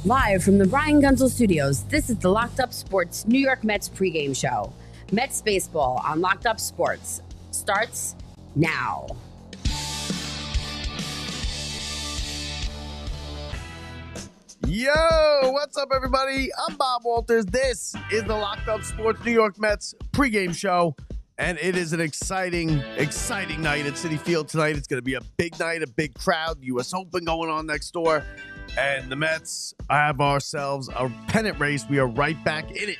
Live from the Brian Gunzel Studios, this is the Locked Up Sports New York Mets pregame show. Mets baseball on Locked Up Sports starts now. Yo, what's up, everybody? I'm Bob Walters. This is the Locked Up Sports New York Mets pregame show, and it is an exciting night at Citi Field tonight. It's going to be a big night, a big crowd, U.S. Open going on next door, and the Mets have ourselves a pennant race. We are right back in it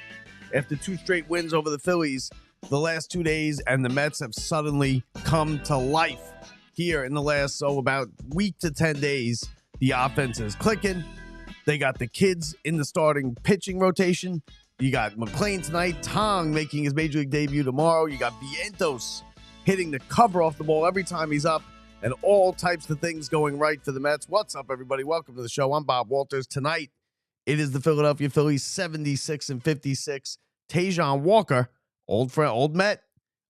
after 2 straight wins over the Phillies the last 2 days, and the Mets have suddenly come to life here in the last, about week to 10 days. The offense is clicking. They got the kids in the starting pitching rotation. You got McClean tonight, Tong making his major league debut tomorrow. You got Vientos hitting the cover off the ball every time he's up, and all types of things going right for the Mets. What's up, everybody? Welcome to the show. I'm Bob Walters. Tonight, it is the Philadelphia Phillies 76-56. Tajon Walker, old Met,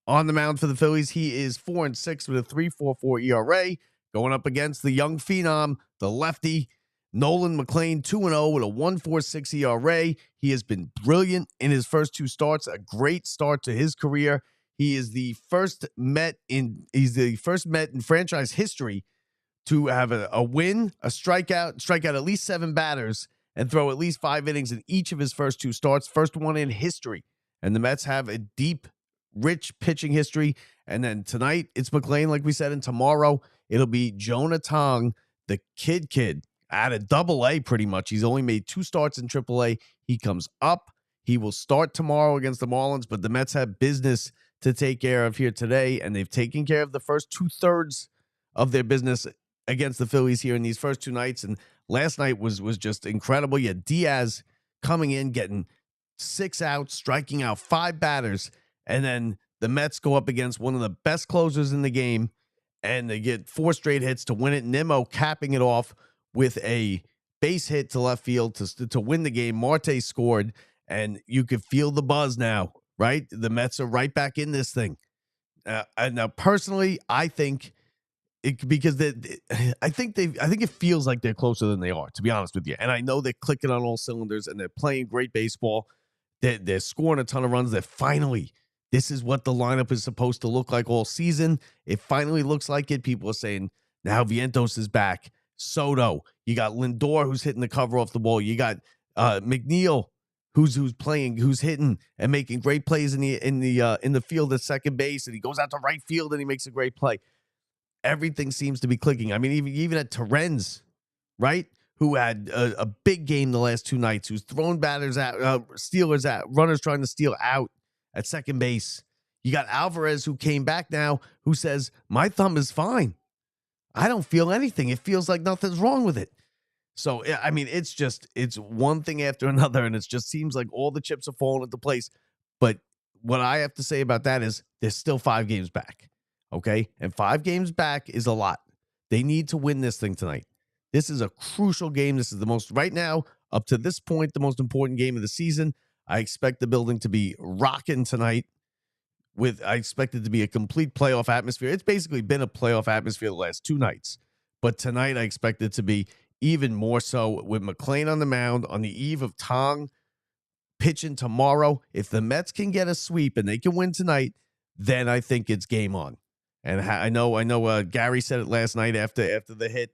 on the mound for the Phillies. He is 4-6 with a 3.44 ERA, going up against the young phenom, the lefty, Nolan McClean, 2-0 with a 1.46 ERA. He has been brilliant in his first 2 starts, a great start to his career. He is the first Met in franchise history to have a win, a strike out at least 7 batters, and throw at least 5 innings in each of his first 2 starts. First one in history. And the Mets have a deep, rich pitching history. And then tonight, it's McClean, like we said, and tomorrow, it'll be Jonah Tong, the kid. At a double-A pretty much. He's only made 2 starts in triple-A. He comes up. He will start tomorrow against the Marlins, but the Mets have business to take care of here today, and they've taken care of the first 2/3 of their business against the Phillies here in these first 2 nights, and last night was just incredible. You had Diaz coming in, getting 6 outs, striking out 5 batters, and then the Mets go up against one of the best closers in the game, and they get 4 straight hits to win it. Nimmo capping it off with a base hit to left field to win the game. Marte scored, and you could feel the buzz now, right? The Mets are right back in this thing. And now, personally, I think I think it feels like they're closer than they are, to be honest with you. And I know they're clicking on all cylinders, and they're playing great baseball. They're scoring a ton of runs. They're finally, this is what the lineup is supposed to look like all season. It finally looks like it. People are saying now Vientos is back. Soto, you got Lindor, who's hitting the cover off the ball. You got McNeil, who's hitting and making great plays in the field at second base, and he goes out to right field and he makes a great play. Everything seems to be clicking. I mean, even at Terrence, right, who had a big game the last 2 nights, who's thrown batters out, stealers out, runners trying to steal out at second base. You got Alvarez, who came back now, who says my thumb is fine. I don't feel anything. It feels like nothing's wrong with it. So, I mean, it's one thing after another, and it just seems like all the chips are falling into place. But what I have to say about that is there's still 5 games back, okay? And 5 games back is a lot. They need to win this thing tonight. This is a crucial game. This is the most, right now, up to this point, the most important game of the season. I expect the building to be rocking tonight. I expect it to be a complete playoff atmosphere. It's basically been a playoff atmosphere the last 2 nights. But tonight, I expect it to be even more so with McClean on the mound on the eve of Tong pitching tomorrow. If the Mets can get a sweep and they can win tonight, then I think it's game on. And I know. Gary said it last night after the hit,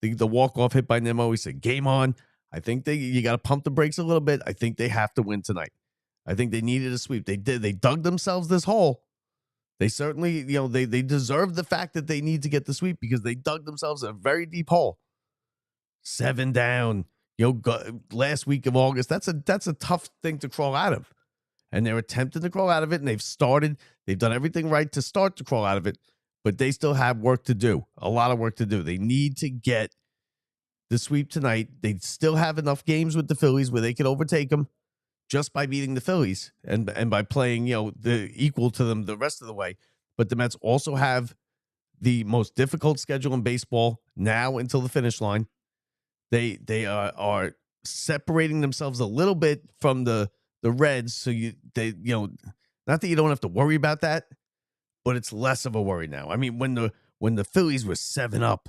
the walk-off hit by Nimmo. He said, game on. I think you got to pump the brakes a little bit. I think they have to win tonight. I think they needed a sweep. They did. They dug themselves this hole. They certainly, they deserve the fact that they need to get the sweep because they dug themselves a very deep hole. 7 down, last week of August. That's a tough thing to crawl out of. And they're attempting to crawl out of it, and they've done everything right to start to crawl out of it, but they still have work to do, a lot of work to do. They need to get the sweep tonight. They still have enough games with the Phillies where they could overtake them just by beating the Phillies and by playing, the equal to them the rest of the way. But the Mets also have the most difficult schedule in baseball now until the finish line. They are separating themselves a little bit from the Reds, so not that you don't have to worry about that, but it's less of a worry now. I mean, when the Phillies were 7 up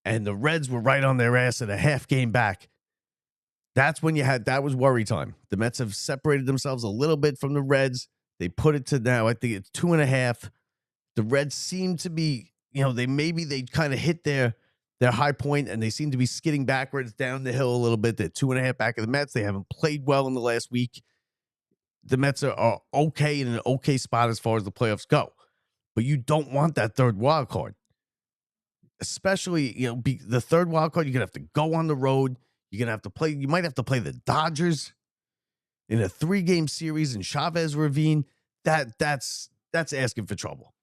and the Reds were right on their ass at a half game back, That's when that was worry time. The Mets have separated themselves a little bit from the Reds. They put it to now, I think it's 2.5. The Reds seem to be, they kind of hit their high point, and they seem to be skidding backwards down the hill a little bit. They're 2.5 back of the Mets. They haven't played well in the last week. The Mets are okay in an okay spot as far as the playoffs go. But you don't want that third wild card. Especially, the third wild card, you're going to have to go on the road. You're going to have to play. You might have to play the Dodgers in a 3-game series in Chavez Ravine. That's asking for trouble.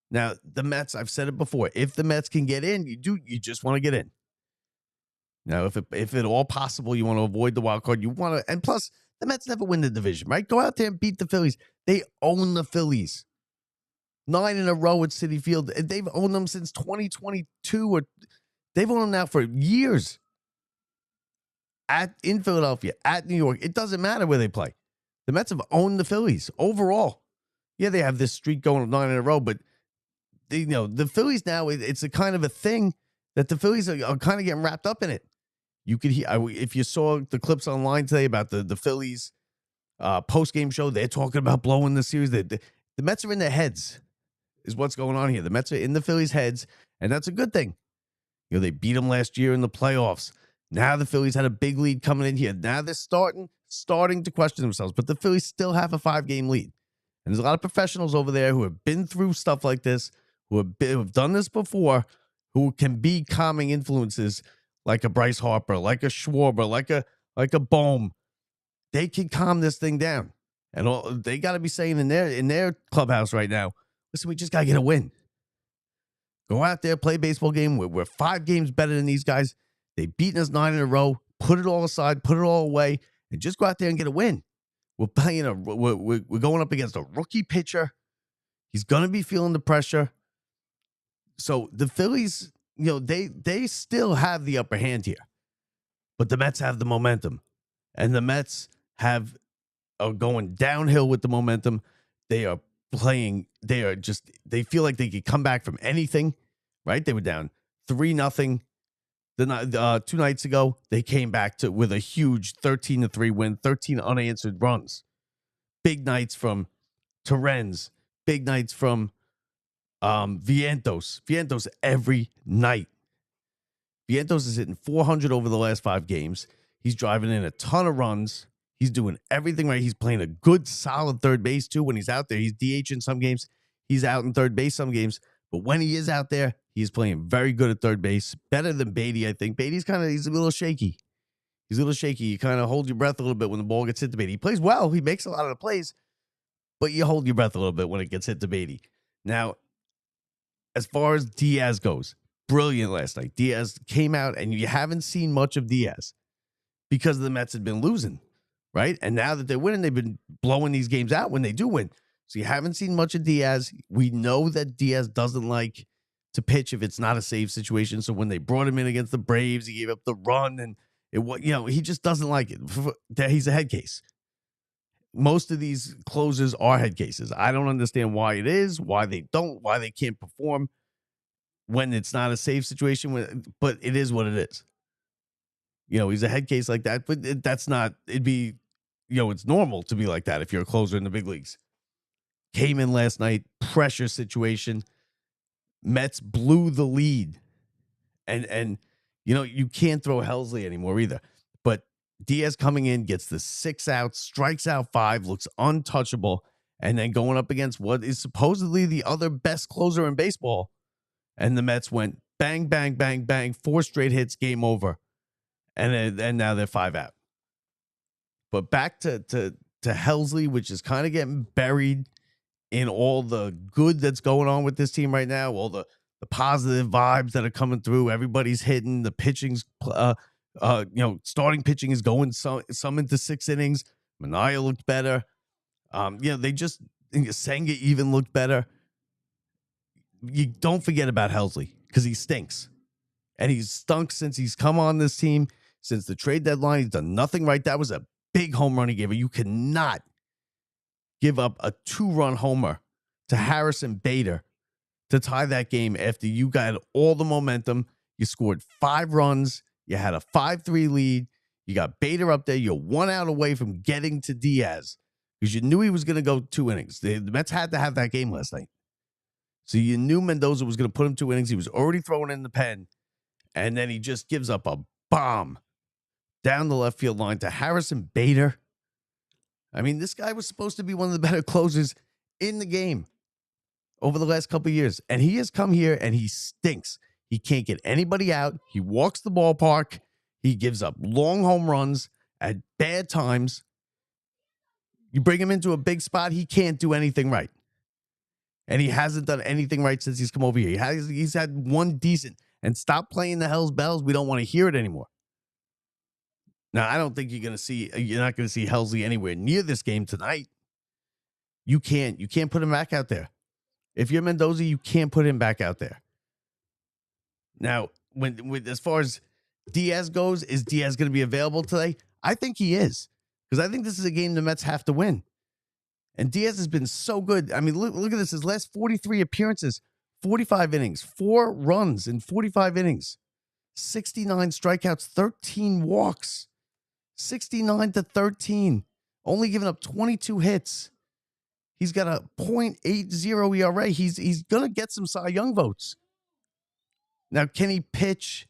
Now, the Mets, I've said it before, if the Mets can get in, you just want to get in. Now, if at all possible, you want to avoid the wild card, and plus, the Mets never win the division, right? Go out there and beat the Phillies. They own the Phillies. 9 in a row at Citi Field. They've owned them since 2022, or they've owned them now for years. In Philadelphia, at New York, it doesn't matter where they play. The Mets have owned the Phillies overall. Yeah, they have this streak going of 9 in a row, but the Phillies now, it's a kind of a thing that the Phillies are kind of getting wrapped up in it. You could hear, if you saw the clips online today about the Phillies post-game show, they're talking about blowing the series. The Mets are in their heads, is what's going on here. The Mets are in the Phillies' heads, and that's a good thing. They beat them last year in the playoffs. Now the Phillies had a big lead coming in here. Now they're starting to question themselves, but the Phillies still have a 5-game lead. And there's a lot of professionals over there who have been through stuff like this, who have done this before, who can be calming influences like a Bryce Harper, like a Schwarber, like a Bohm. They can calm this thing down. And they got to be saying in their clubhouse right now, listen, we just got to get a win. Go out there, play a baseball game. We're 5 games better than these guys. They've beaten us 9 in a row. Put it all aside, put it all away, and just go out there and get a win. We're going up against a rookie pitcher. He's going to be feeling the pressure. So the Phillies, they still have the upper hand here. But the Mets have the momentum. And the Mets are going downhill with the momentum. They are playing, they feel like they could come back from anything, right? They were down 3-0 2 nights ago. They came back with a huge 13-3 win, 13 unanswered runs. Big nights from Terrens, big nights from Vientos every night. Vientos is hitting 400 over the last 5 games. He's driving in a ton of runs. He's doing everything right. He's playing a good, solid third base, too, when he's out there. He's DH in some games. He's out in third base some games. But when he is out there, he's playing very good at third base. Better than Beatty, I think. Beatty's he's a little shaky. He's a little shaky. You kind of hold your breath a little bit when the ball gets hit to Beatty. He plays well. He makes a lot of the plays. But you hold your breath a little bit when it gets hit to Beatty. Now, as far as Diaz goes, brilliant last night. Diaz came out, and you haven't seen much of Diaz because the Mets had been losing, right? And now that they're winning, they've been blowing these games out when they do win. So you haven't seen much of Diaz. We know that Diaz doesn't like to pitch if it's not a save situation. So when they brought him in against the Braves, he gave up the run, and he just doesn't like it. He's a head case. Most of these closers are head cases. I don't understand why it is, why they can't perform when it's not a safe situation, but it is what it is. He's a head case like that, but it's normal to be like that if you're a closer in the big leagues. Came in last night, pressure situation. Mets blew the lead. And you can't throw Helsley anymore either. But Diaz coming in, gets the 6 outs, strikes out 5, looks untouchable, and then going up against what is supposedly the other best closer in baseball. And the Mets went bang, bang, bang, bang, 4 straight hits, game over. And now they're 5 out. But back to Helsley, which is kind of getting buried in all the good that's going on with this team right now, all the positive vibes that are coming through. Everybody's hitting. The pitching's, starting pitching is going some into 6 innings. Manaea looked better. Senga even looked better. You don't forget about Helsley because he stinks. And he's stunk since he's come on this team. Since the trade deadline, he's done nothing right. That was a big home run he gave. You cannot give up a 2-run homer to Harrison Bader to tie that game after you got all the momentum. You scored 5 runs. You had a 5-3 lead. You got Bader up there. You're 1 out away from getting to Diaz because you knew he was going to go 2 innings. The Mets had to have that game last night. So you knew Mendoza was going to put him 2 innings. He was already throwing in the pen. And then he just gives up a bomb down the left field line to Harrison Bader. I mean, this guy was supposed to be one of the better closers in the game over the last couple of years. And he has come here and he stinks. He can't get anybody out. He walks the ballpark. He gives up long home runs at bad times. You bring him into a big spot, he can't do anything right. And he hasn't done anything right since he's come over here. He's had one decent. And stop playing the hell's bells. We don't want to hear it anymore. Now, I don't think you're not going to see Helsley anywhere near this game tonight. You can't put him back out there. If you're Mendoza, you can't put him back out there. Now, when as far as Diaz goes, is Diaz going to be available today? I think he is, because I think this is a game the Mets have to win. And Diaz has been so good. I mean, look at this. His last 43 appearances, 45 innings, 4 runs in 45 innings, 69 strikeouts, 13 walks, 69-13, only giving up 22 hits. He's got a .80 ERA. He's going to get some Cy Young votes. Now, can he pitch?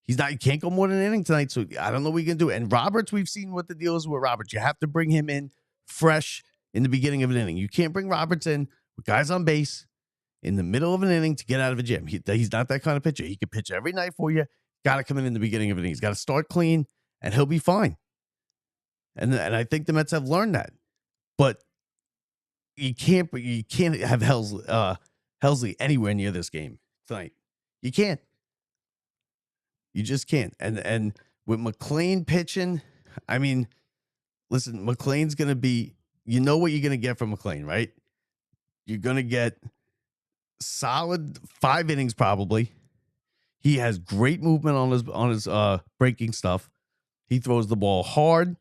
He can't go more than an inning tonight, so I don't know what he can do. And Roberts, we've seen what the deal is with Roberts. You have to bring him in fresh in the beginning of an inning. You can't bring Roberts in with guys on base in the middle of an inning to get out of a jam. He's not that kind of pitcher. He can pitch every night for you. Got to come in the beginning of an inning. He's got to start clean, and he'll be fine. And I think the Mets have learned that. But you can't have Helsley anywhere near this game tonight. You can't. You just can't. And with McLean pitching, I mean, listen, McLean's going to be, you know what you're going to get from McLean, right? You're going to get solid 5 innings probably. He has great movement on his breaking stuff. He throws the ball hard.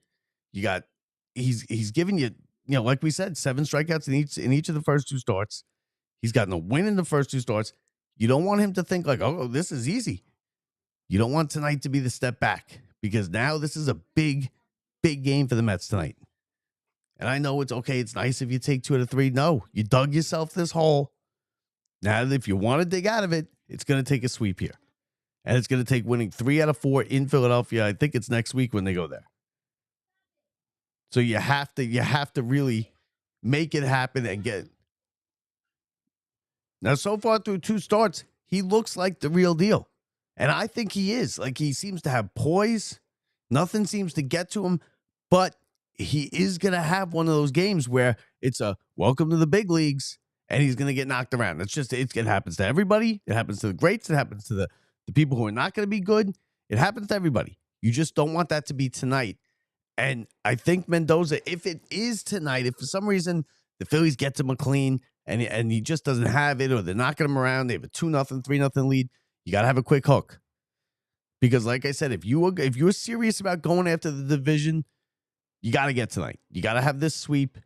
He's giving you, like we said, 7 strikeouts in each of the first 2 starts. He's gotten a win in the first 2 starts. You don't want him to think like, oh, this is easy. You don't want tonight to be the step back, because now this is a big, big game for the Mets tonight. And I know it's okay. It's nice if you take 2 out of 3. No, you dug yourself this hole. Now, if you want to dig out of it, it's going to take a sweep here. And it's going to take winning 3 out of 4 in Philadelphia. I think it's next week when they go there. So you have to really make it happen and get. Now, so far through 2 starts, he looks like the real deal. And I think he is. Like, he seems to have poise. Nothing seems to get to him. But he is going to have one of those games where it's a welcome to the big leagues, and he's going to get knocked around. It happens to everybody. It happens to the greats. It happens to the people who are not going to be good. It happens to everybody. You just don't want that to be tonight. And I think Mendoza, if it is tonight, if for some reason the Phillies get to McLean and he just doesn't have it, or they're knocking him around, they have a 2-0, 3-0 lead, you got to have a quick hook. Because like I said, if you're serious about going after the division, you got to get tonight. You got to have this sweep.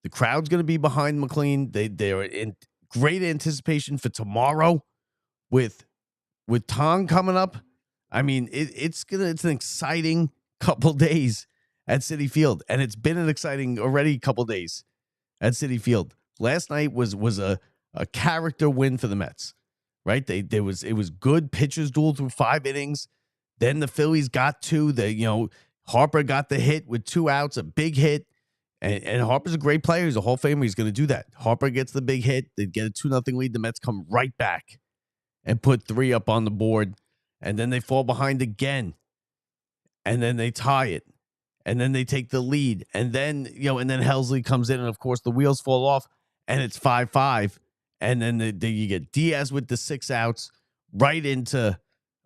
The crowd's going to be behind McLean. They're in great anticipation for tomorrow with Tong coming up. I mean, it's an exciting couple days at Citi Field, and it's been an exciting already couple days at Citi Field. Last night was a character win for the Mets, right? It was good pitchers duel through 5 innings. Then the Phillies got 2. Harper got the hit with 2 outs, a big hit, and Harper's a great player. He's a Hall of Famer. He's going to do that. Harper gets the big hit. They get a 2-0 lead. The Mets come right back and put 3 up on the board, and then they fall behind again, and then they tie it. And then they take the lead. And then, and then Helsley comes in, and of course the wheels fall off, and it's 5-5. And then you get Diaz with the 6 outs right into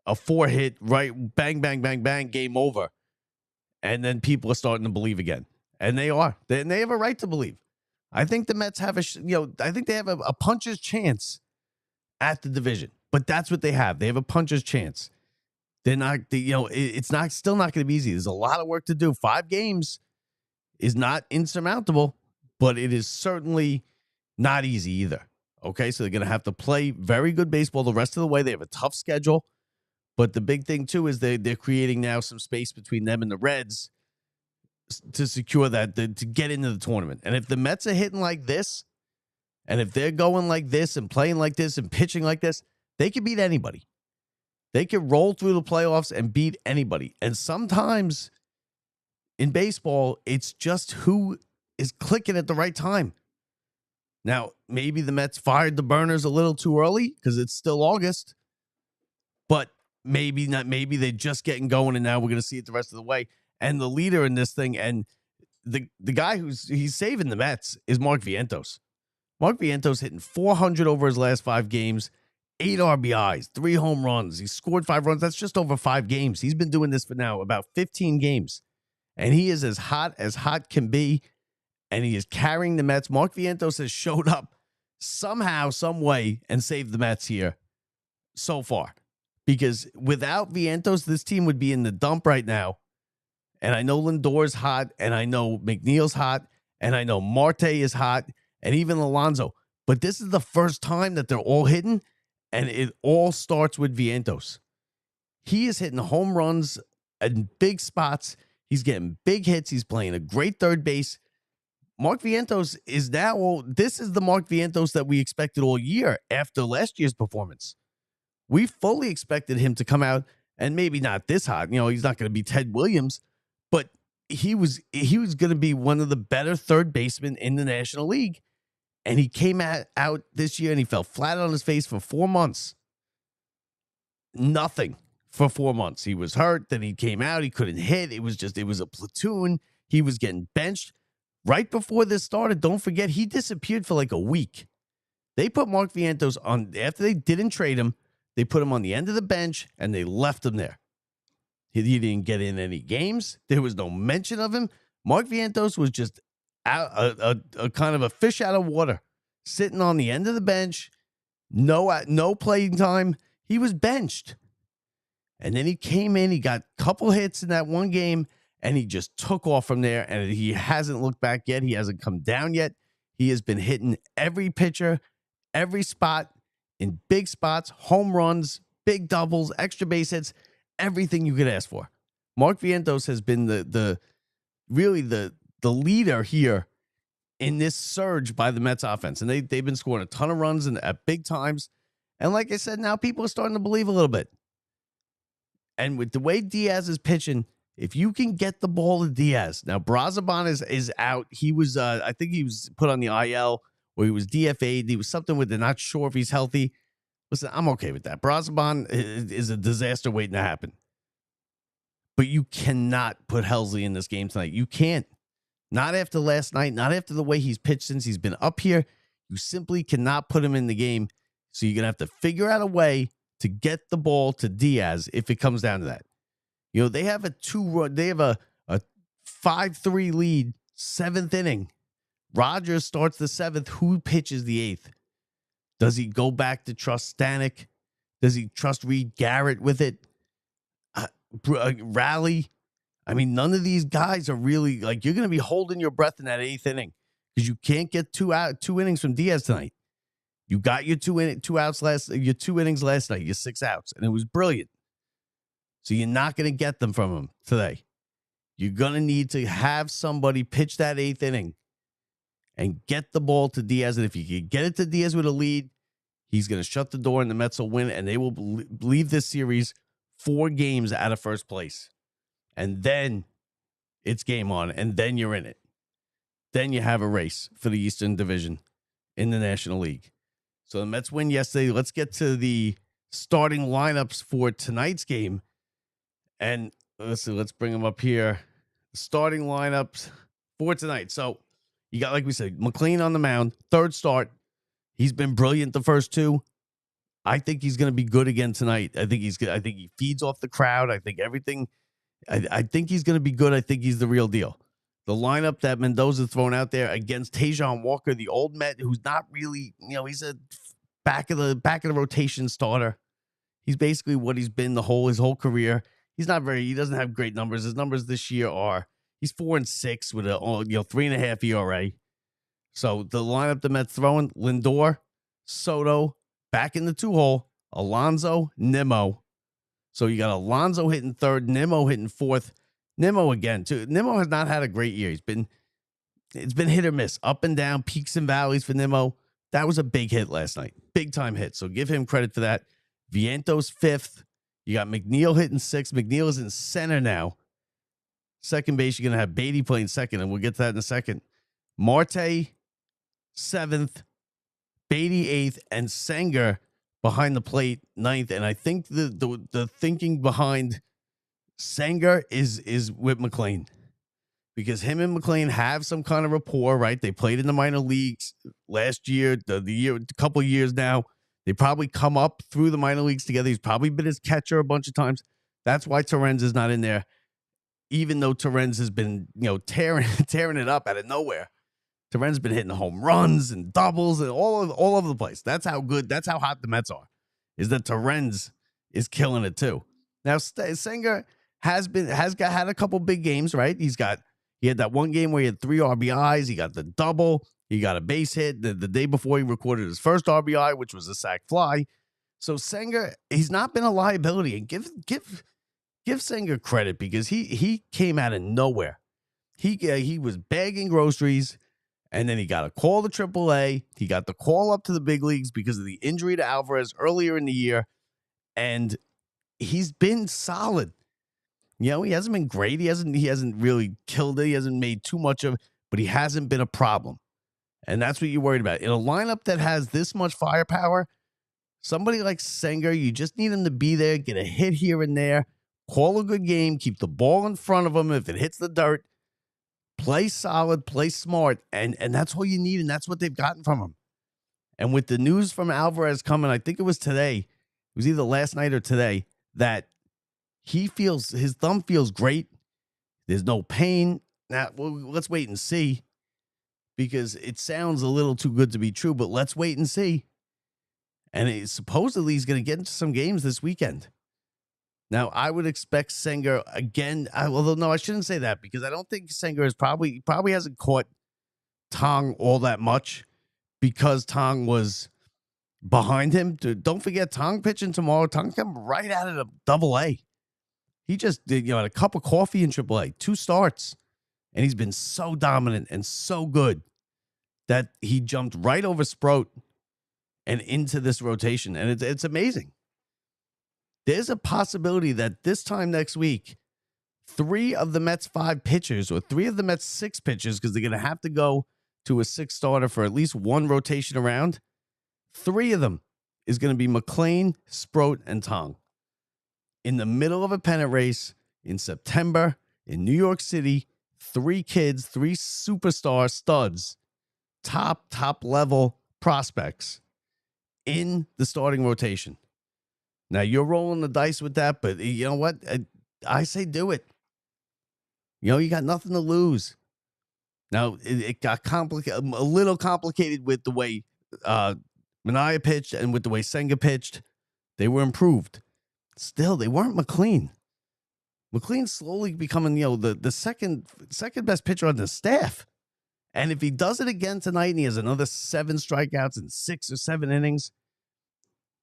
a 4-hit, right? Bang, bang, bang, bang, game over. And then people are starting to believe again. And they are. They have a right to believe. I think the Mets have I think they have a puncher's chance at the division. But that's what they have. They have a puncher's chance. They're not, it's still not going to be easy. There's a lot of work to do. 5 games is not insurmountable, but it is certainly not easy either. Okay, so they're going to have to play very good baseball the rest of the way. They have a tough schedule, But the big thing, too, is they're creating now some space between them and the Reds to secure that, to get into the tournament. And if the Mets are hitting like this, and if they're going like this and playing like this and pitching like this, they can beat anybody. They can roll through the playoffs and beat anybody. And sometimes in baseball, it's just who is clicking at the right time. Now, maybe the Mets fired the burners a little too early because it's still August, but maybe not. Maybe they're just getting going, and now we're going to see it the rest of the way. And the leader in this thing, and the guy he's saving the Mets is Mark Vientos. Mark Vientos hitting 400 over his last 5 games, 8 RBIs, 3 home runs. He scored 5 runs. That's just over 5 games. He's been doing this for now about 15 games, and he is as hot can be. And he is carrying the Mets. Mark Vientos has showed up somehow, some way, and saved the Mets here so far. Because without Vientos, this team would be in the dump right now. And I know Lindor's hot, and I know McNeil's hot, and I know Marte is hot, and even Alonso. But this is the first time that they're all hitting, and it all starts with Vientos. He is hitting home runs in big spots. He's getting big hits. He's playing a great third base. Mark Vientos is now, this is the Mark Vientos that we expected all year after last year's performance. We fully expected him to come out, and maybe not this hot. You know, he's not going to be Ted Williams, but he was going to be one of the better third basemen in the National League. And he came out this year and he fell flat on his face for 4 months. Nothing for 4 months. He was hurt. Then he came out. He couldn't hit. It was a platoon. He was getting benched. Right before this started, don't forget, he disappeared for like a week. They put Mark Vientos on, after they didn't trade him, they put him on the end of the bench, and they left him there. He didn't get in any games. There was no mention of him. Mark Vientos was just out, a kind of a fish out of water, sitting on the end of the bench, no playing time. He was benched. And then he came in, he got a couple hits in that one game, and he just took off from there, and he hasn't looked back yet. He hasn't come down yet. He has been hitting every pitcher, every spot, in big spots, home runs, big doubles, extra base hits, everything you could ask for. Mark Vientos has been the leader here in this surge by the Mets offense. And they've been scoring a ton of runs at big times. And like I said, now people are starting to believe a little bit. And with the way Diaz is pitching, if you can get the ball to Diaz. Now, Brazoban is out. He was, I think he was put on the IL, or he was DFA'd. He was something with, they're not sure if he's healthy. Listen, I'm okay with that. Brazoban is a disaster waiting to happen. But you cannot put Helsley in this game tonight. You can't. Not after last night. Not after the way he's pitched since he's been up here. You simply cannot put him in the game. So you're going to have to figure out a way to get the ball to Diaz if it comes down to that. You know, they have a 5-3 lead, 7th inning. Rogers starts the 7th. Who pitches the 8th? Does he go back to trust Stanek? Does he trust Reed Garrett with it? Rally? I mean, none of these guys are really, like, you're going to be holding your breath in that 8th inning because you can't get two innings from Diaz tonight. You got your two innings last night, your 6 outs, and it was brilliant. So you're not going to get them from him today. You're going to need to have somebody pitch that 8th inning and get the ball to Diaz. And if you can get it to Diaz with a lead, he's going to shut the door and the Mets will win. And they will leave this series 4 games out of first place. And then it's game on. And then you're in it. Then you have a race for the Eastern Division in the National League. So the Mets win yesterday. Let's get to the starting lineups for tonight's game. And let's bring them up here. Starting lineups for tonight. So you got, like we said, McLean on the mound, 3rd start. He's been brilliant the first 2. I think he's going to be good again tonight. I think he's good. I think he feeds off the crowd. I think everything. I think he's going to be good. I think he's the real deal. The lineup that Mendoza's thrown out there against Tajon Walker, the old Met, who's not really, he's a back of the rotation starter. He's basically what he's been his whole career. He doesn't have great numbers. His numbers this year he's 4-6 with a 3.5 ERA. So the lineup the Mets throwing: Lindor, Soto, back in the 2-hole, Alonso, Nimmo, So you got Alonso hitting third, Nimmo hitting fourth. Nimmo again, too. Nimmo has not had a great year. It's been hit or miss, up and down, peaks and valleys for Nimmo. That was a big hit last night. Big time hit. So give him credit for that. Vientos fifth. You got McNeil hitting sixth. McNeil is in center now. Second base, you're going to have Beatty playing second, and we'll get to that in a second. Marte, seventh. Beatty, eighth. And Senger behind the plate, ninth. And I think the thinking behind Senger is with McLean. Because him and McLean have some kind of rapport, right? They played in the minor leagues last year, a couple of years now. They probably come up through the minor leagues together. He's probably been his catcher a bunch of times. That's why Torrens is not in there. Even though Torrens has been, tearing it up out of nowhere. Torrens been hitting home runs and doubles and all over the place. That's how good, that's how hot the Mets are. Is that Torrens is killing it too. Now Senger had a couple big games, right? He had that one game where he had 3 RBIs. He got the double. He got a base hit the day before he recorded his first RBI, which was a sac fly. So Senger, he's not been a liability, and give Senger credit because he came out of nowhere. He was bagging groceries, and then he got a call to AAA. He got the call up to the big leagues because of the injury to Alvarez earlier in the year, and he's been solid. He hasn't been great. He hasn't really killed it. He hasn't made too much of it, but he hasn't been a problem. And that's what you're worried about. In a lineup that has this much firepower, somebody like Senger, you just need him to be there, get a hit here and there, call a good game, keep the ball in front of him if it hits the dirt, play solid, play smart, and that's all you need, and that's what they've gotten from him. And with the news from Alvarez coming, I think it was today, it was either last night or today, that his thumb feels great. There's no pain. Now, let's wait and see because it sounds a little too good to be true, but let's wait and see. And supposedly he's going to get into some games this weekend. Now, I would expect Senger again, although no, I shouldn't say that because I don't think Senger is probably hasn't caught Tong all that much because Tong was behind him. Don't forget, Tong pitching tomorrow. Tong coming right out of the Double-A. He just did, had a cup of coffee in AAA, 2 starts, and he's been so dominant and so good that he jumped right over Sproat and into this rotation, and it's amazing. There's a possibility that this time next week, 3 of the Mets' 5 pitchers or 3 of the Mets' 6 pitchers, because they're going to have to go to a 6 starter for at least 1 rotation around, 3 of them is going to be McLean, Sproat, and Tong. In the middle of a pennant race in September in New York City, 3 kids, 3 superstar studs, top level prospects in the starting rotation. Now you're rolling the dice with that, but you know what? I say do it. You got nothing to lose. Now it got a little complicated with the way Minaya pitched and with the way Senga pitched. They were improved. Still, they weren't McLean. McLean's slowly becoming, the second best pitcher on the staff. And if he does it again tonight and he has another 7 strikeouts in 6 or 7 innings,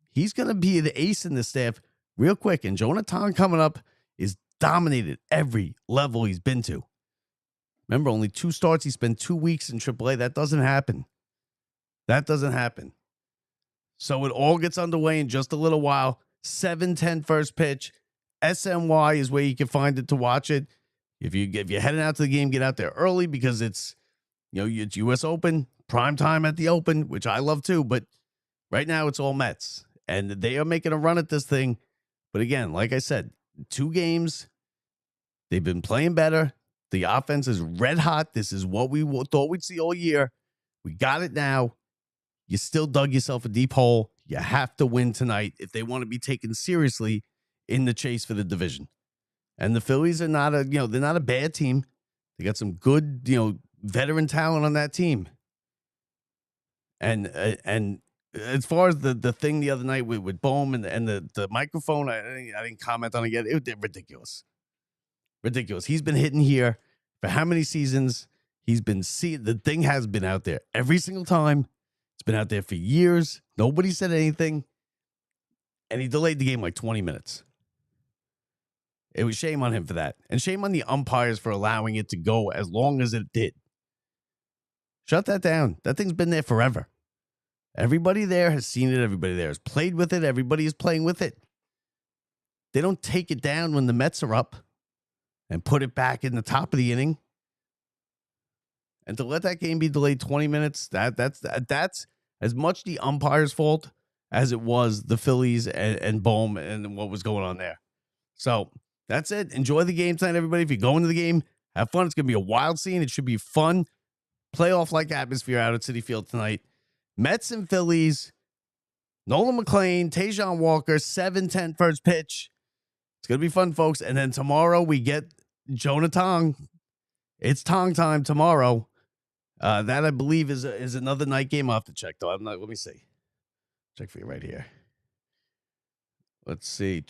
he's going to be the ace in the staff real quick. And Jonah Tong coming up is dominated every level he's been to. Remember, only 2 starts. He spent 2 weeks in AAA. That doesn't happen. So it all gets underway in just a little while. 7:10 first pitch. SNY is where you can find it to watch it. If you're heading out to the game, get out there early because it's US Open, prime time at the Open, which I love too. But right now it's all Mets, and they are making a run at this thing. But again, like I said, 2 games, they've been playing better. The offense is red hot. This is what we thought we'd see all year. We got it now. You still dug yourself a deep hole. You have to win tonight if they want to be taken seriously in the chase for the division. And the Phillies are not they're not a bad team. They got some good, veteran talent on that team. And as far as the thing the other night with Bohm and the microphone, I didn't comment on it yet. It was ridiculous. Ridiculous. He's been hitting here for how many seasons? The thing has been out there every single time. It's been out there for years. Nobody said anything. And he delayed the game like 20 minutes. It was shame on him for that. And shame on the umpires for allowing it to go as long as it did. Shut that down. That thing's been there forever. Everybody there has seen it. Everybody there has played with it. Everybody is playing with it. They don't take it down when the Mets are up and put it back in the top of the inning. And to let that game be delayed 20 minutes, that's as much the umpire's fault as it was the Phillies and Bohm and what was going on there. So that's it. Enjoy the game tonight, everybody. If you go into the game, have fun. It's going to be a wild scene. It should be fun. Playoff-like atmosphere out at Citi Field tonight. Mets and Phillies. Nolan McClain, Tajon Walker, 7:10 first pitch. It's going to be fun, folks. And then tomorrow we get Jonah Tong. It's Tong time tomorrow. That, I believe, is another night game. I'll have to check, though. Let me see. Check for you right here. Let's see.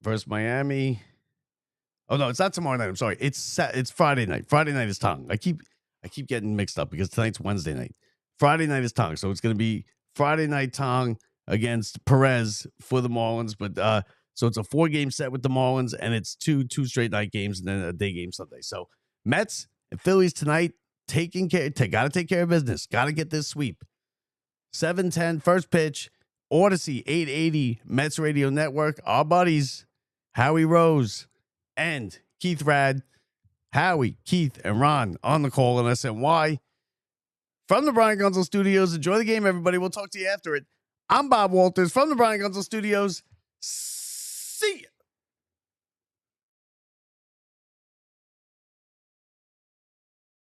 Versus Miami. Oh, no, it's not tomorrow night. I'm sorry. It's Friday night. Friday night is Tong. I keep getting mixed up because tonight's Wednesday night. Friday night is Tong. So it's going to be Friday night Tong against Perez for the Marlins. But so it's a 4-game set with the Marlins, and it's two straight night games and then a day game Sunday. So Mets and Phillies tonight, taking care. Got to take care of business. Got to get this sweep. 7:10 first pitch. Odyssey 880 Mets Radio Network. Our buddies Howie Rose and Keith Rad. Howie, Keith, and Ron on the call on SNY. From the Brian Gunzel Studios. Enjoy the game, everybody. We'll talk to you after it. I'm Bob Walters from the Brian Gunzel Studios. See ya.